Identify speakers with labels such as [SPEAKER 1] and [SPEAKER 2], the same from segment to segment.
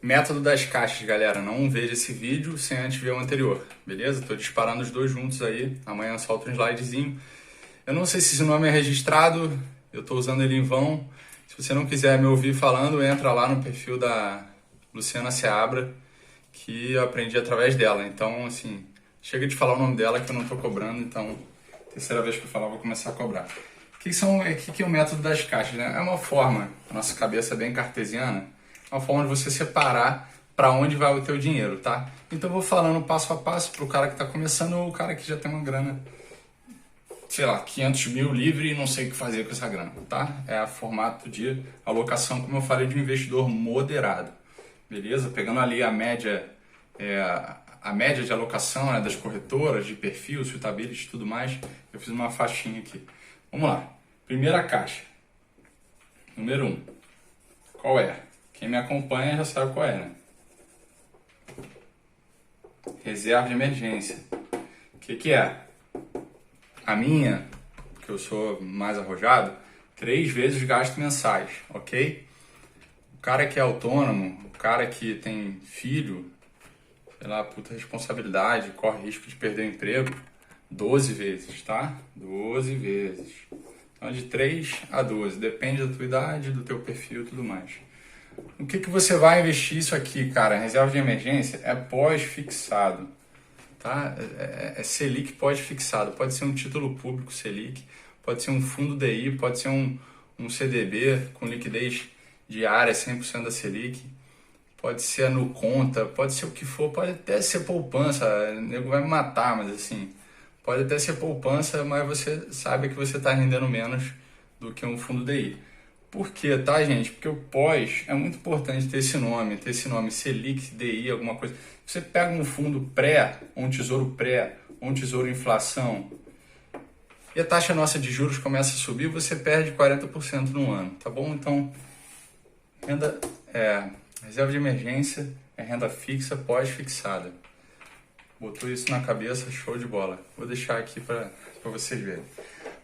[SPEAKER 1] Método das caixas, galera. Não veja esse vídeo sem antes ver o anterior, beleza? Tô disparando os dois juntos aí. Amanhã solto um slidezinho. Eu não sei se esse nome é registrado, eu tô usando ele em vão. Se você não quiser me ouvir falando, entra lá no perfil da Luciana Seabra, que eu aprendi através dela. Então, assim, chega de falar o nome dela que eu não tô cobrando, então, terceira vez que eu falar, eu vou começar a cobrar. O que é o método das caixas, né? É uma forma, a nossa cabeça é bem cartesiana, é uma forma de você separar para onde vai o teu dinheiro, tá? Então eu vou falando passo a passo pro cara que está começando ou o cara que já tem uma grana, sei lá, 500 mil livre e não sei o que fazer com essa grana, tá? É o formato de alocação, como eu falei, de um investidor moderado, beleza? Pegando ali a média de alocação, né, das corretoras, de perfil, suitability e tudo mais, eu fiz uma faixinha aqui. Vamos lá. Primeira caixa. Número 1. Qual é? Quem me acompanha já sabe qual é, né? Reserva de emergência. O que é? A minha, que eu sou mais arrojado, 3 vezes gastos mensais, ok? O cara que é autônomo, o cara que tem filho, sei lá, puta responsabilidade, corre risco de perder o emprego, 12 vezes, tá? 12 vezes. Então, de 3 a 12, depende da tua idade, do teu perfil e tudo mais. O que você vai investir isso aqui, cara? Reserva de emergência é pós-fixado, tá? É Selic pós-fixado. Pode ser um título público Selic, pode ser um fundo DI, pode ser um CDB com liquidez diária 100% da Selic, pode ser no conta, pode ser o que for, pode até ser poupança, o nego vai me matar, mas assim, pode até ser poupança, mas você sabe que você está rendendo menos do que um fundo DI. Por quê, tá, gente? Porque o pós é muito importante ter esse nome Selic, DI, alguma coisa. Você pega um fundo pré, ou um tesouro inflação, e a taxa nossa de juros começa a subir, você perde 40% no ano, tá bom? Então, reserva de emergência é renda fixa pós-fixada. Botou isso na cabeça, show de bola. Vou deixar aqui para vocês verem.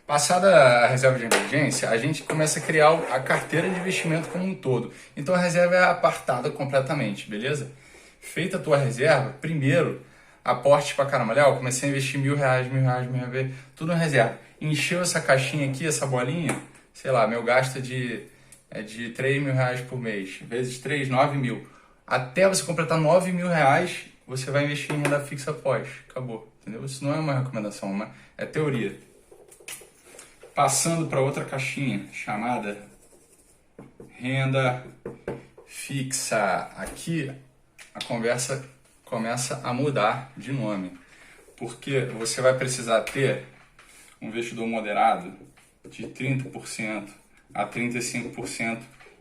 [SPEAKER 1] Passada a reserva de emergência, a gente começa a criar a carteira de investimento como um todo. Então a reserva é apartada completamente, beleza? Feita a tua reserva, primeiro, aporte pra caramba. Olha, eu comecei a investir R$1.000, tudo em reserva. Encheu essa caixinha aqui, essa bolinha, sei lá, meu gasto é de R$3.000 por mês, vezes 3, 9 mil. Até você completar R$9.000, você vai investir em renda fixa pós. Acabou, entendeu? Isso não é uma recomendação, é teoria. Passando para outra caixinha chamada renda fixa. Aqui a conversa começa a mudar de nome, porque você vai precisar ter um investidor moderado de 30% a 35%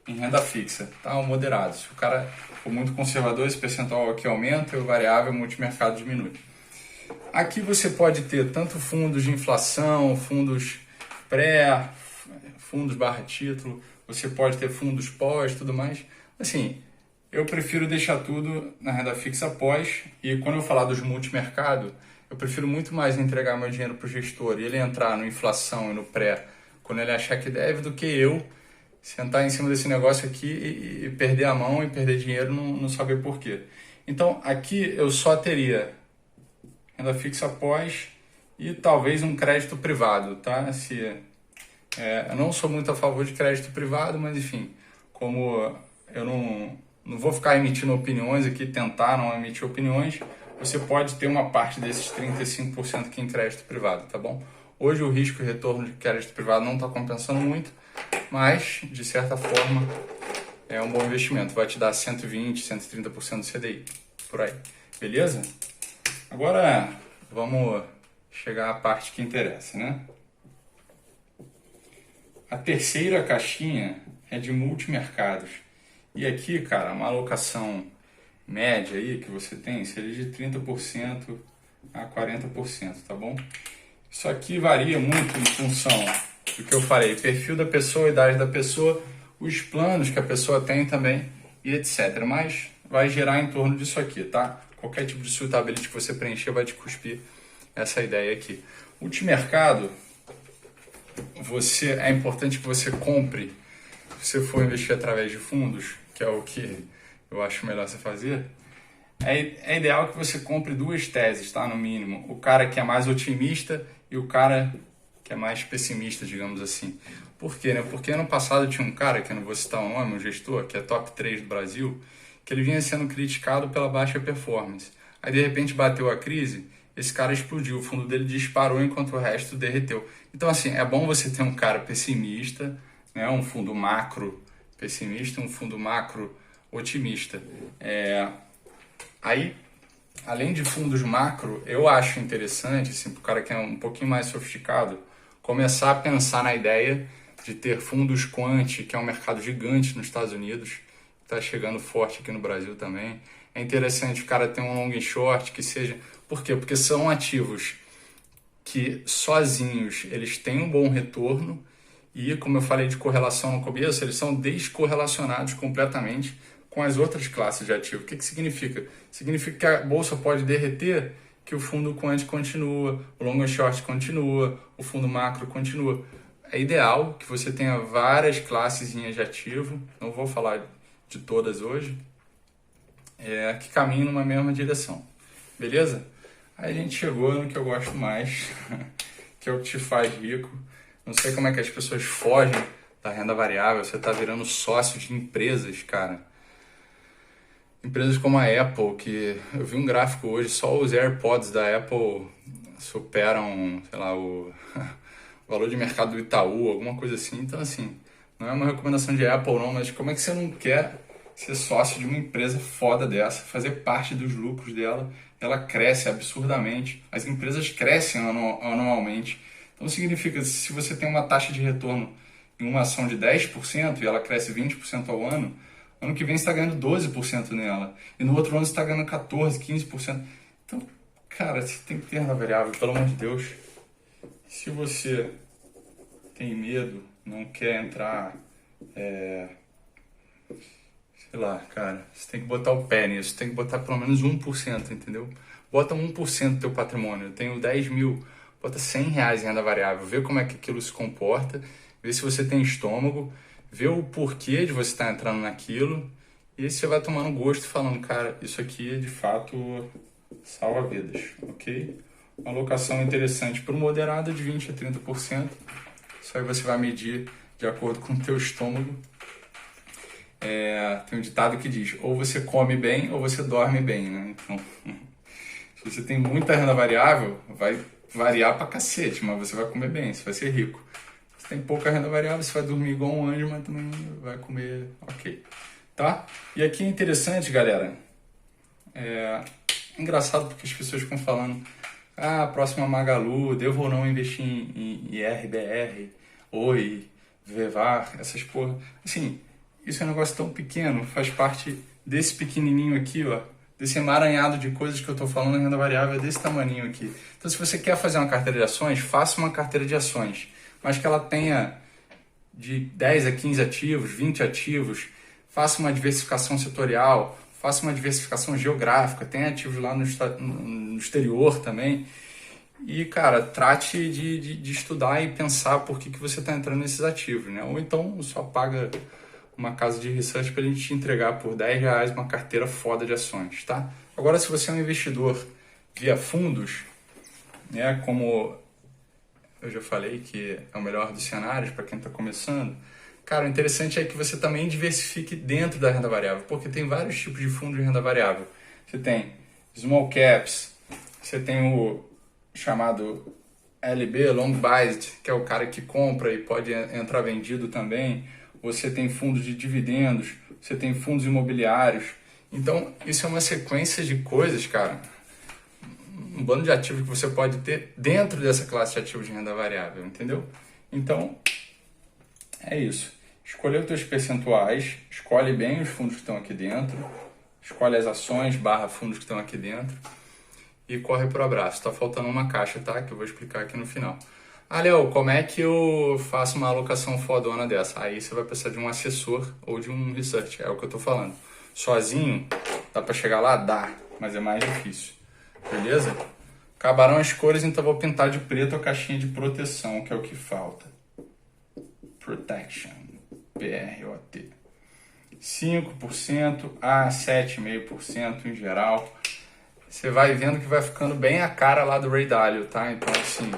[SPEAKER 1] em renda fixa, tá? O moderado. Se o cara for muito conservador, esse percentual aqui aumenta e o variável multimercado diminui. Aqui você pode ter tanto fundos de inflação, fundos pré, fundos barra título, você pode ter fundos pós, tudo mais. Assim, eu prefiro deixar tudo na renda fixa pós, e quando eu falar dos multimercado, eu prefiro muito mais entregar meu dinheiro para o gestor e ele entrar no inflação e no pré quando ele achar que deve, do que eu sentar em cima desse negócio aqui e perder a mão e perder dinheiro não saber por quê. Então, aqui eu só teria renda fixa pós e talvez um crédito privado, tá? Eu não sou muito a favor de crédito privado, mas enfim, como eu não vou ficar emitindo opiniões aqui, tentar não emitir opiniões, você pode ter uma parte desses 35% aqui em crédito privado, tá bom? Hoje o risco e retorno de crédito privado não está compensando muito, mas de certa forma é um bom investimento, vai te dar 120%, 130% do CDI, por aí, beleza? Agora vamos chegar à parte que interessa, né? A terceira caixinha é de multimercados. E aqui, cara, uma alocação média aí que você tem seria de 30% a 40%, tá bom? Isso aqui varia muito em função do que eu falei, perfil da pessoa, idade da pessoa, os planos que a pessoa tem também e etc. Mas vai gerar em torno disso aqui, tá? Qualquer tipo de suitability que você preencher vai te cuspir essa ideia aqui. Multimercado, é importante que você compre, se você for investir através de fundos, que é o que eu acho melhor você fazer, é ideal que você compre duas teses, tá? No mínimo. O cara que é mais otimista e o cara que é mais pessimista, digamos assim. Por quê, né? Porque ano passado tinha um cara, que eu não vou citar o nome, um gestor, que é top 3 do Brasil, que ele vinha sendo criticado pela baixa performance. Aí, de repente, bateu a crise, esse cara explodiu, o fundo dele disparou enquanto o resto derreteu. Então, assim, é bom você ter um cara pessimista, né? Um fundo macro pessimista, um fundo macro otimista. Aí, além de fundos macro, eu acho interessante, assim, para o cara que é um pouquinho mais sofisticado, começar a pensar na ideia de ter fundos quant, que é um mercado gigante nos Estados Unidos, está chegando forte aqui no Brasil também. É interessante o cara ter um long e short que seja... Por quê? Porque são ativos que sozinhos eles têm um bom retorno e, como eu falei de correlação no começo, eles são descorrelacionados completamente com as outras classes de ativo. O que significa? Significa que a bolsa pode derreter, que o fundo quant continua, o long e short continua, o fundo macro continua. É ideal que você tenha várias classes de ativo, não vou falar de todas hoje, que caminhem numa mesma direção. Beleza? Aí a gente chegou no que eu gosto mais, que é o que te faz rico. Não sei como é que as pessoas fogem da renda variável, você está virando sócio de empresas, cara. Empresas como a Apple, que eu vi um gráfico hoje, só os AirPods da Apple superam, sei lá, o valor de mercado do Itaú, alguma coisa assim. Então, assim, não é uma recomendação de Apple não, mas como é que você não quer ser sócio de uma empresa foda dessa, fazer parte dos lucros dela? Ela cresce absurdamente, as empresas crescem anualmente. Então, significa que se você tem uma taxa de retorno em uma ação de 10% e ela cresce 20% ao ano que vem você está ganhando 12% nela. E no outro ano você está ganhando 14%, 15%. Então, cara, você tem que ter renda variável, pelo amor de Deus. Se você tem medo, não quer entrar, sei lá, cara, você tem que botar o pé nisso. Tem que botar pelo menos 1%, entendeu? Bota 1% do teu patrimônio. Eu tenho 10 mil, bota R$100 em renda variável. Vê como é que aquilo se comporta. Vê se você tem estômago. Vê o porquê de você estar entrando naquilo e você vai tomando gosto e falando, cara, isso aqui de fato salva vidas, ok? Uma alocação interessante para o moderado de 20% a 30%. Isso aí você vai medir de acordo com o teu estômago. Tem um ditado que diz, ou você come bem ou você dorme bem, né? Então, se você tem muita renda variável, vai variar pra cacete, mas você vai comer bem, você vai ser rico. Tem pouca renda variável, você vai dormir igual um anjo, mas também vai comer ok, tá? E aqui é interessante, galera, engraçado porque as pessoas ficam falando, próxima Magalu, devo ou não investir em IRBR, Oi, Vevar, essas porra. Assim, isso é um negócio tão pequeno, faz parte desse pequenininho aqui, ó, desse emaranhado de coisas que eu tô falando, a renda variável é desse tamaninho aqui. Então, se você quer fazer uma carteira de ações, faça uma carteira de ações, mas que ela tenha de 10 a 15 ativos, 20 ativos, faça uma diversificação setorial, faça uma diversificação geográfica, tenha ativos lá no exterior também. E, cara, trate de estudar e pensar por que você está entrando nesses ativos, né? Ou então só paga uma casa de research para a gente te entregar por R$10 uma carteira foda de ações, tá? Agora, se você é um investidor via fundos, né, como eu já falei que é o melhor dos cenários para quem está começando, cara, o interessante é que você também diversifique dentro da renda variável, porque tem vários tipos de fundos de renda variável. Você tem small caps, você tem o chamado LB, long biased, que é o cara que compra e pode entrar vendido também. Você tem fundos de dividendos, você tem fundos imobiliários. Então, isso é uma sequência de coisas, cara, um bando de ativos que você pode ter dentro dessa classe de ativos de renda variável, entendeu? Então, é isso. Escolhe os teus percentuais, escolhe bem os fundos que estão aqui dentro, escolhe as ações / fundos que estão aqui dentro e corre pro abraço. Está faltando uma caixa, tá? Que eu vou explicar aqui no final. Léo, como é que eu faço uma alocação fodona dessa? Aí você vai precisar de um assessor ou de um research, é o que eu tô falando. Sozinho, dá para chegar lá? Dá, mas é mais difícil. Beleza? Acabaram as cores, então vou pintar de preto a caixinha de proteção, que é o que falta. Protection. PROT. 5% a 7,5% em geral. Você vai vendo que vai ficando bem a cara lá do Ray Dalio, tá? Então, assim,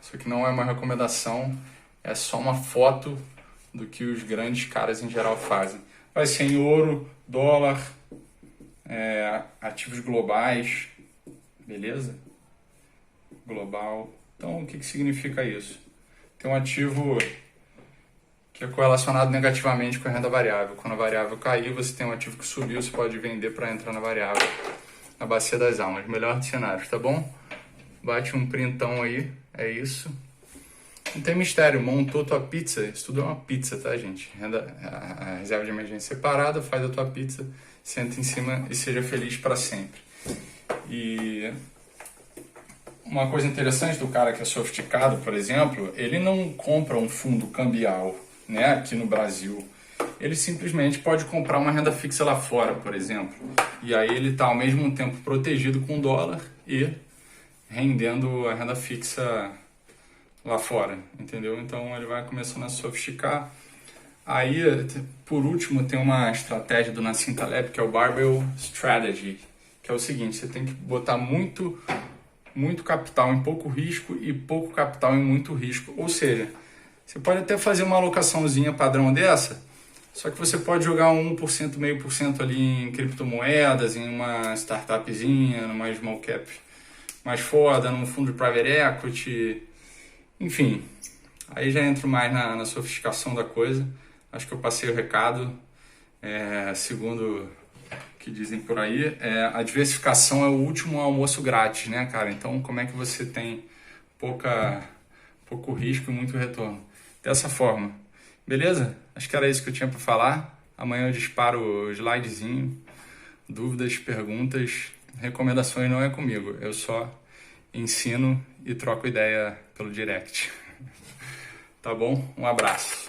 [SPEAKER 1] isso aqui não é uma recomendação, é só uma foto do que os grandes caras em geral fazem. Vai ser em ouro, dólar, ativos globais, beleza? Global. Então, o que significa isso? Tem um ativo que é correlacionado negativamente com a renda variável. Quando a variável cair, você tem um ativo que subiu, você pode vender para entrar na variável. Na bacia das almas, melhor dos cenários, tá bom? Bate um printão aí, é isso. Não tem mistério, montou tua pizza, isso tudo é uma pizza, tá, gente? A reserva de emergência separada, faz a tua pizza, senta em cima e seja feliz para sempre. E uma coisa interessante do cara que é sofisticado, por exemplo, ele não compra um fundo cambial, né, aqui no Brasil. Ele simplesmente pode comprar uma renda fixa lá fora, por exemplo. E aí ele está ao mesmo tempo protegido com o dólar e rendendo a renda fixa lá fora, entendeu? Então ele vai começando a sofisticar. Aí, por último, tem uma estratégia do Nassim Taleb, que é o Barbell Strategy, que é o seguinte: você tem que botar muito capital em pouco risco e pouco capital em muito risco. Ou seja, você pode até fazer uma alocaçãozinha padrão dessa, só que você pode jogar 1%, 0,5% ali em criptomoedas, em uma startupzinha, numa small cap mais foda, num fundo de private equity, enfim. Aí já entro mais na sofisticação da coisa. Acho que eu passei o recado. Segundo o que dizem por aí, a diversificação é o último almoço grátis, né, cara? Então, como é que você tem pouco risco e muito retorno? Dessa forma. Beleza? Acho que era isso que eu tinha para falar. Amanhã eu disparo o slidezinho. Dúvidas, perguntas, recomendações não é comigo. Eu só ensino e troco ideia pelo direct. Tá bom? Um abraço.